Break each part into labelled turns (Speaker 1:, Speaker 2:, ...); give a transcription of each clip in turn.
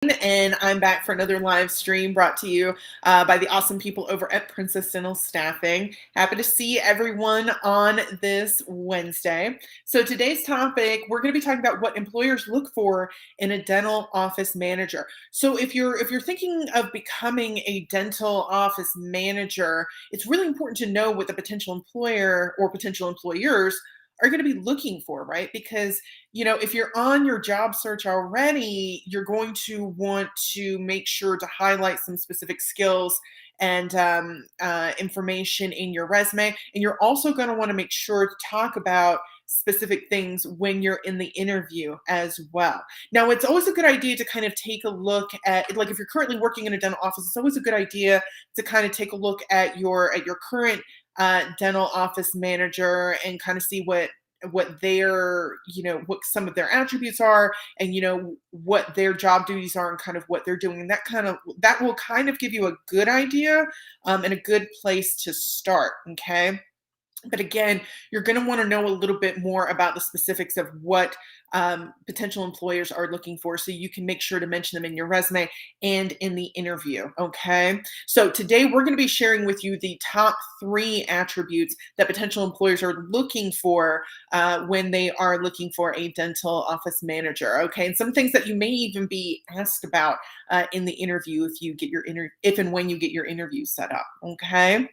Speaker 1: And I'm back for another live stream brought to you by the awesome people over at Princess Dental Staffing. Happy to see everyone on this Wednesday. So today's topic, we're going to be talking about what employers look for in a dental office manager. So if you're thinking of becoming a dental office manager, it's really important to know what the potential employer or potential employers are going to be looking for, right? Because if you're on your job search already, you're going to want to make sure to highlight some specific skills and information in your resume. And you're also going to want to make sure to talk about specific things when you're in the interview as well. Now, it's always a good idea to kind of take a look at, like, if you're currently working in a dental office, it's always a good idea to kind of take a look at your current dental office manager and kind of see what their what some of their attributes are, and what their job duties are and kind of what they're doing, and that will kind of give you a good idea and a good place to start. Okay, but again, you're going to want to know a little bit more about the specifics of what potential employers are looking for, so you can make sure to mention them in your resume and in the interview. Okay, so today we're going to be sharing with you the top 3 attributes that potential employers are looking for when they are looking for a dental office manager. Okay, and some things that you may even be asked about in the interview if and when you get your interview set up. Okay.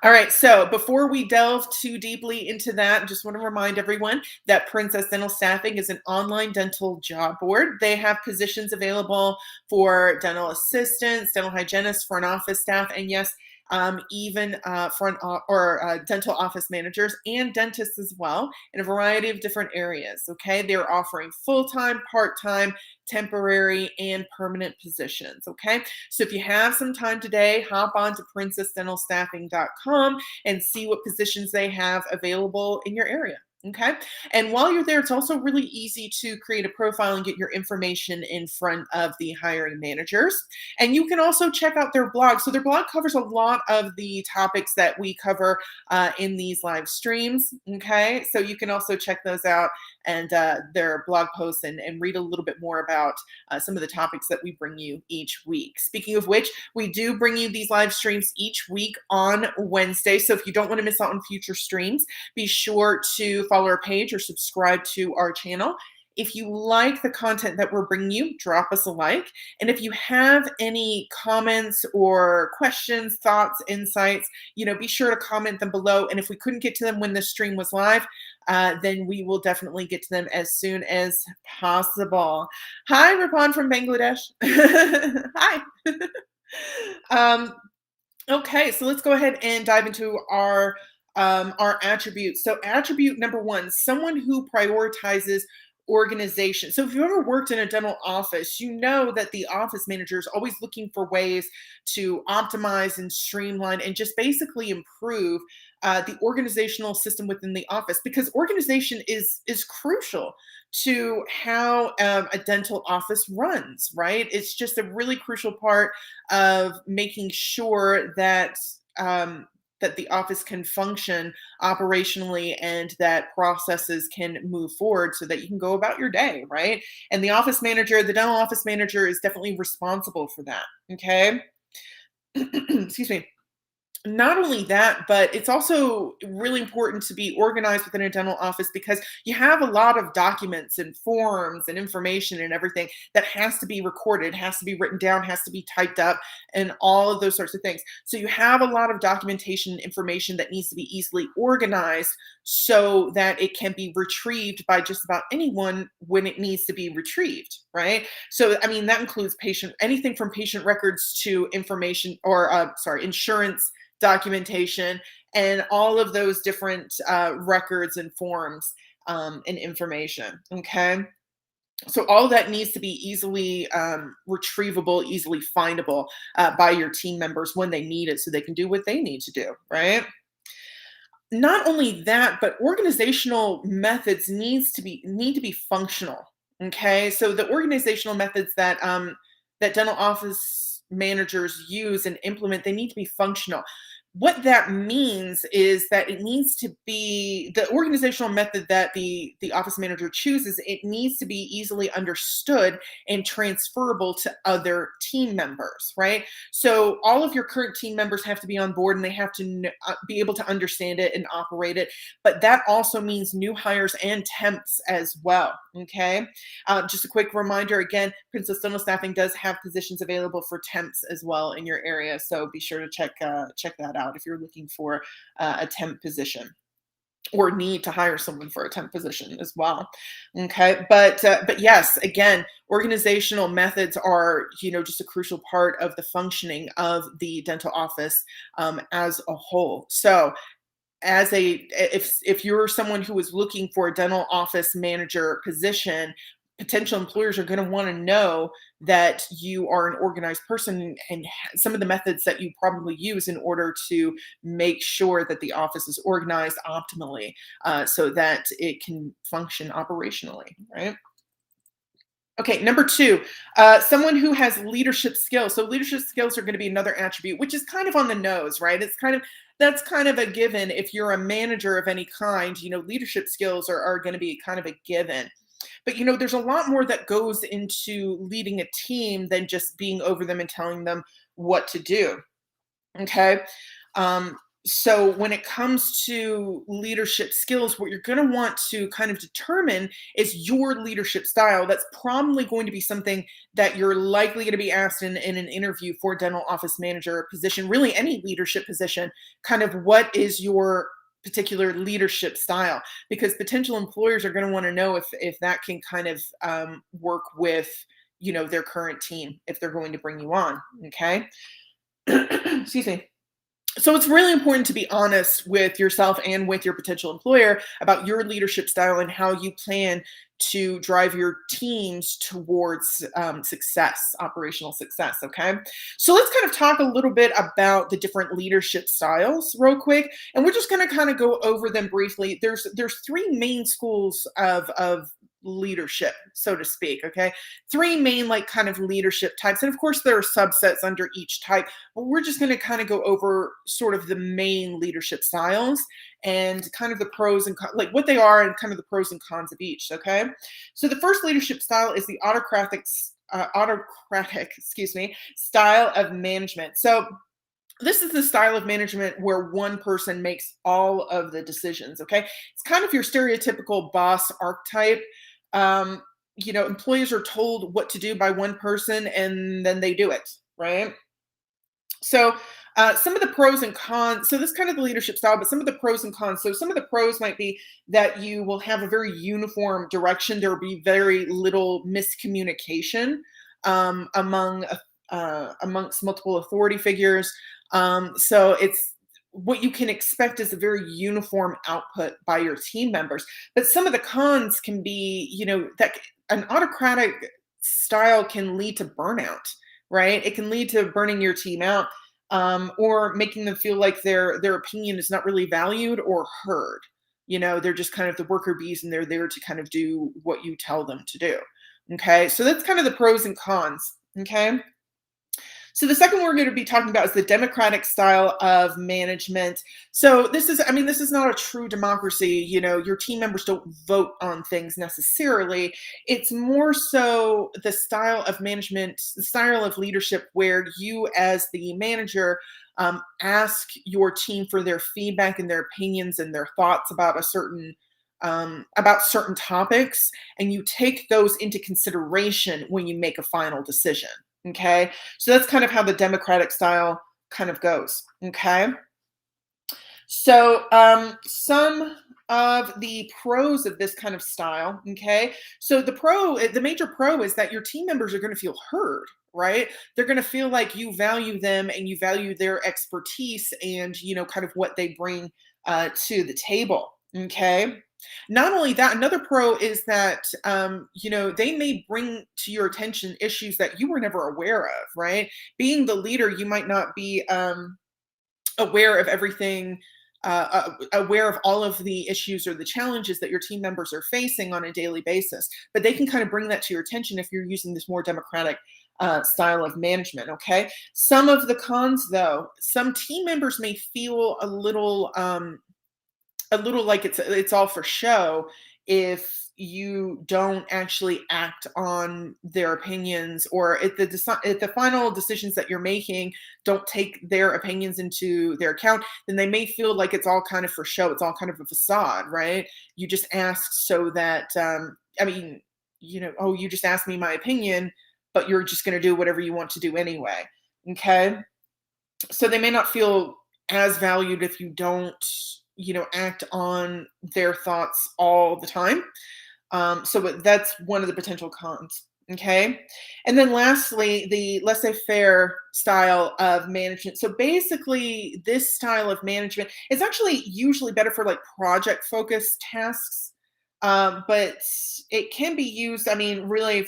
Speaker 1: All right, so before we delve too deeply into that, I just want to remind everyone that Princess Dental Staffing is an online dental job board. They have positions available for dental assistants, dental hygienists, front office staff, and yes, even dental office managers and dentists as well, in a variety of different areas. Okay, they're offering full-time, part-time, temporary, and permanent positions. Okay, so if you have some time today, hop on to princessdentalstaffing.com and see what positions they have available in your area. Okay. And while you're there, it's also really easy to create a profile and get your information in front of the hiring managers. And you can also check out their blog. So their blog covers a lot of the topics that we cover in these live streams. Okay. So you can also check those out and their blog posts and read a little bit more about some of the topics that we bring you each week. Speaking of which, we do bring you these live streams each week on Wednesday. So if you don't want to miss out on future streams, be sure to follow our page or subscribe to our channel. If you like the content that we're bringing you, drop us a like. And if you have any comments or questions, thoughts, insights, be sure to comment them below. And if we couldn't get to them when the stream was live, then we will definitely get to them as soon as possible. Hi, Rapan from Bangladesh. Hi. Okay, so let's go ahead and dive into our attributes. So attribute number 1, someone who prioritizes organization. So if you've ever worked in a dental office, you know that the office manager is always looking for ways to optimize and streamline and just basically improve the organizational system within the office, because organization is crucial to how a dental office runs, right? It's just a really crucial part of making sure that that the office can function operationally and that processes can move forward so that you can go about your day, right? And the dental office manager is definitely responsible for that. Okay. Excuse me. Not only that, but it's also really important to be organized within a dental office, because you have a lot of documents and forms and information and everything that has to be recorded, has to be written down, has to be typed up, and all of those sorts of things. So you have a lot of documentation and information that needs to be easily organized so that it can be retrieved by just about anyone when it needs to be retrieved, right? So, I mean, that includes anything from patient records to insurance documentation, and all of those different records and forms and information. Okay. So all of that needs to be easily retrievable, easily findable by your team members when they need it, so they can do what they need to do, right? Not only that, but organizational methods need to be functional. Okay, so the organizational methods that dental office managers use and implement, they need to be functional. What that means is that it needs to be the organizational method that the office manager chooses, it needs to be easily understood and transferable to other team members, right? So all of your current team members have to be on board and they have to be able to understand it and operate it. But that also means new hires and temps as well. Okay. Just a quick reminder again, Princess Dental Staffing does have positions available for temps as well in your area. So be sure to check that out if you're looking for a temp position or need to hire someone for a temp position as well. Okay, but yes, again, organizational methods are just a crucial part of the functioning of the dental office as a whole. So as a if you're someone who is looking for a dental office manager position, potential employers are going to want to know that you are an organized person and some of the methods that you probably use in order to make sure that the office is organized optimally, so that it can function operationally, right? Okay, number two, someone who has leadership skills. So leadership skills are going to be another attribute, which is kind of on the nose, right? That's kind of a given. If you're a manager of any kind, leadership skills are going to be kind of a given. But there's a lot more that goes into leading a team than just being over them and telling them what to do. Okay. Um, so when it comes to leadership skills, what you're going to want to kind of determine is your leadership style. That's probably going to be something that you're likely going to be asked in an interview for dental office manager position, really any leadership position. Kind of what is your particular leadership style? Because potential employers are going to want to know if that can kind of work with their current team if they're going to bring you on. Okay. Excuse me. So it's really important to be honest with yourself and with your potential employer about your leadership style and how you plan to drive your teams towards success, operational success. Okay. So let's kind of talk a little bit about the different leadership styles real quick. And we're just going to kind of go over them briefly. There's three main schools of leadership, so to speak. Okay. Three main like kind of leadership types. And of course there are subsets under each type, but we're just going to kind of go over sort of the main leadership styles and kind of the pros and like what they are and kind of the pros and cons of each. Okay. So the first leadership style is the autocratic, excuse me, style of management. So this is the style of management where one person makes all of the decisions. Okay. It's kind of your stereotypical boss archetype. Employees are told what to do by one person and then they do it, right? So some of the pros and cons. So this is kind of the leadership style, but some of the pros and cons. So some of the pros might be that you will have a very uniform direction. There will be very little miscommunication amongst multiple authority figures. So it's what you can expect is a very uniform output by your team members. But some of the cons can be, that an autocratic style can lead to burnout, right? It can lead to burning your team out, or making them feel like their opinion is not really valued or heard. They're just kind of the worker bees and they're there to kind of do what you tell them to do. Okay, so that's kind of the pros and cons. Okay. So the second one we're going to be talking about is the democratic style of management. So this is not a true democracy. Your team members don't vote on things necessarily. It's more so the style of management, the style of leadership where you as the manager ask your team for their feedback and their opinions and their thoughts about certain topics, and you take those into consideration when you make a final decision. Okay. So that's kind of how the democratic style kind of goes. Okay. So some of the pros of this kind of style. Okay. So the major pro is that your team members are going to feel heard, right? They're going to feel like you value them and you value their expertise and, kind of what they bring to the table. Okay. Not only that, another pro is that they may bring to your attention issues that you were never aware of, right? Being the leader, you might not be aware of everything aware of all of the issues or the challenges that your team members are facing on a daily basis. But they can kind of bring that to your attention if you're using this more democratic style of management. Okay. Some of the cons, though, some team members may feel a little like it's all for show if you don't actually act on their opinions, or if the final decisions that you're making don't take their opinions into their account, then they may feel like it's all kind of for show, it's all kind of a facade, right? You just asked so that I mean, oh, you just asked me my opinion, but you're just going to do whatever you want to do anyway. Okay. So they may not feel as valued if you don't, act on their thoughts all the time. That's one of the potential cons. Okay. And then lastly, the laissez faire style of management. So basically, this style of management is actually usually better for like project focused tasks. But it can be used, I mean, really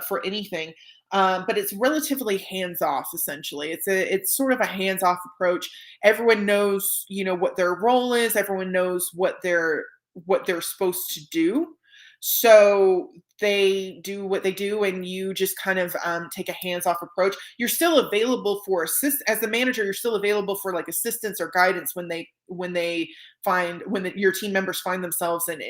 Speaker 1: for anything. But it's relatively hands off. Essentially, it's sort of a hands off approach. Everyone knows, what their role is. Everyone knows what they're supposed to do. So they do what they do, and you just kind of take a hands-off approach. You're still available for assist as the manager. You're still available for like assistance or guidance when your team members find themselves in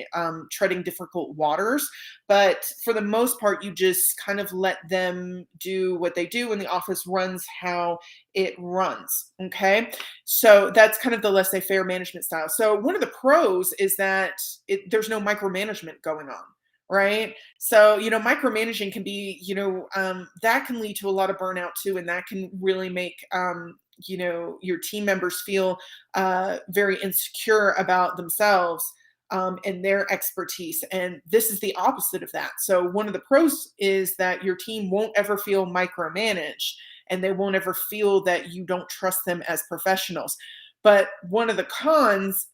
Speaker 1: treading difficult waters. But for the most part, you just kind of let them do what they do, and the office runs how it runs. Okay, so that's kind of the laissez-faire management style. So one of the pros is that there's no micromanagement going on, right? So, micromanaging can be, that can lead to a lot of burnout too, and that can really make, your team members feel very insecure about themselves and their expertise. And this is the opposite of that. So, one of the pros is that your team won't ever feel micromanaged, and they won't ever feel that you don't trust them as professionals. But one of the cons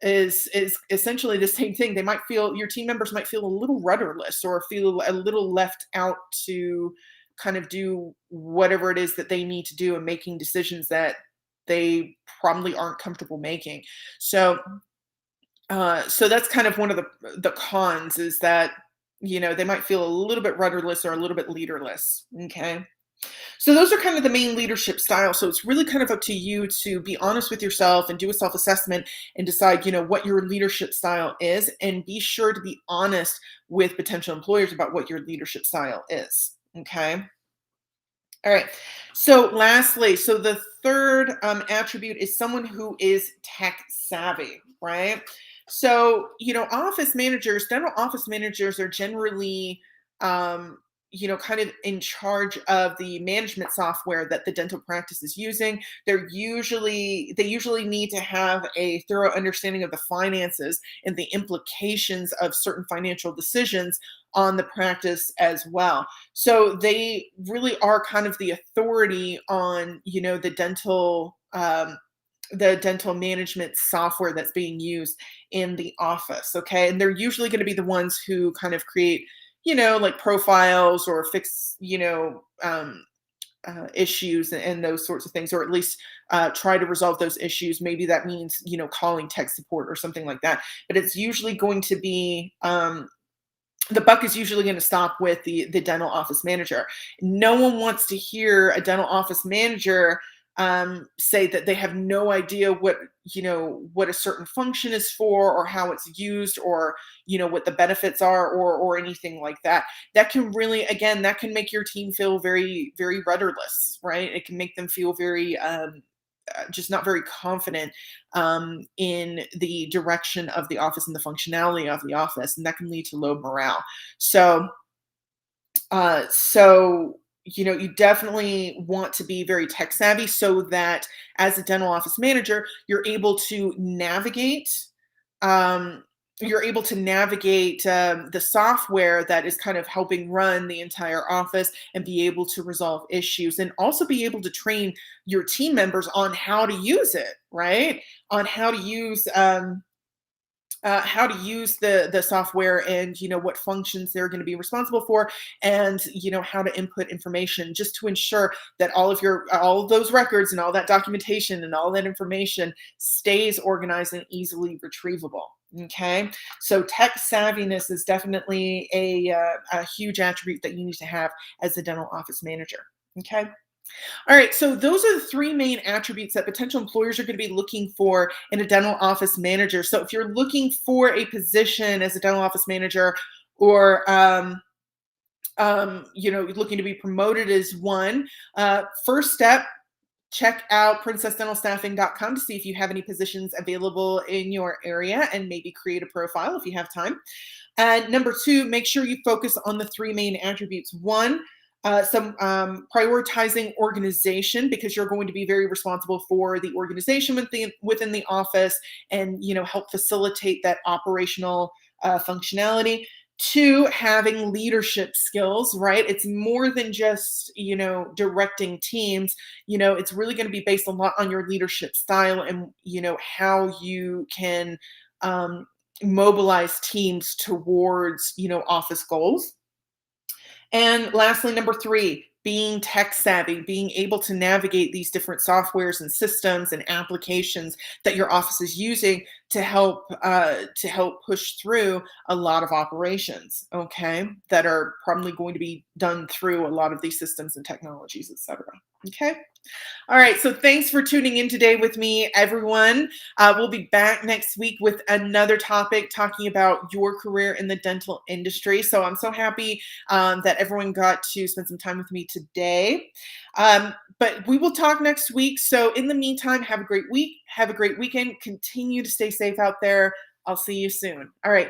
Speaker 1: is essentially the same thing. Your team members might feel a little rudderless, or feel a little left out to kind of do whatever it is that they need to do, and making decisions that they probably aren't comfortable making. So that's kind of one of the cons, is that they might feel a little bit rudderless or a little bit leaderless. Okay. So those are kind of the main leadership styles. So it's really kind of up to you to be honest with yourself and do a self-assessment and decide, what your leadership style is, and be sure to be honest with potential employers about what your leadership style is. Okay. All right. So lastly, the third attribute is someone who is tech savvy, right? So, dental office managers are generally, kind of in charge of the management software that the dental practice is using. They usually need to have a thorough understanding of the finances and the implications of certain financial decisions on the practice as well. So they really are kind of the authority on, the dental management software that's being used in the office. Okay. And they're usually going to be the ones who kind of create, like profiles, or fix, issues and those sorts of things, or at least try to resolve those issues. Maybe that means, calling tech support or something like that. But it's usually going to be, the buck is usually going to stop with the dental office manager. No one wants to hear a dental office manager say that they have no idea what a certain function is for, or how it's used, or what the benefits are, or anything like that. That can really, again, that can make your team feel very, very rudderless, right? It can make them feel very just not very confident in the direction of the office and the functionality of the office, and that can lead to low morale. So you definitely want to be very tech savvy, so that as a dental office manager, you're able to navigate. The software that is kind of helping run the entire office, and be able to resolve issues, and also be able to train your team members on how to use it, right? On how to use how to use the software, and what functions they're going to be responsible for, and how to input information, just to ensure that all of those records and all that documentation and all that information stays organized and easily retrievable. Okay, so tech savviness is definitely a huge attribute that you need to have as a dental office manager. Okay. All right, so those are the three main attributes that potential employers are going to be looking for in a dental office manager. So if you're looking for a position as a dental office manager, or looking to be promoted as one, first step, check out princessdentalstaffing.com to see if you have any positions available in your area, and maybe create a profile if you have time. And number two, make sure you focus on the three main attributes. One, some prioritizing organization, because you're going to be very responsible for the organization within the office, and help facilitate that operational functionality. Two, having leadership skills, right? It's more than just directing teams. It's really going to be based a lot on your leadership style, and how you can mobilize teams towards office goals. And lastly, number three, being tech savvy, being able to navigate these different softwares and systems and applications that your office is using to help push through a lot of operations. Okay, that are probably going to be done through a lot of these systems and technologies, etc. Okay. All right. So thanks for tuning in today with me, everyone. We'll be back next week with another topic, talking about your career in the dental industry. So I'm so happy that everyone got to spend some time with me today. But we will talk next week. So in the meantime, have a great week. Have a great weekend. Continue to stay safe out there. I'll see you soon. All right.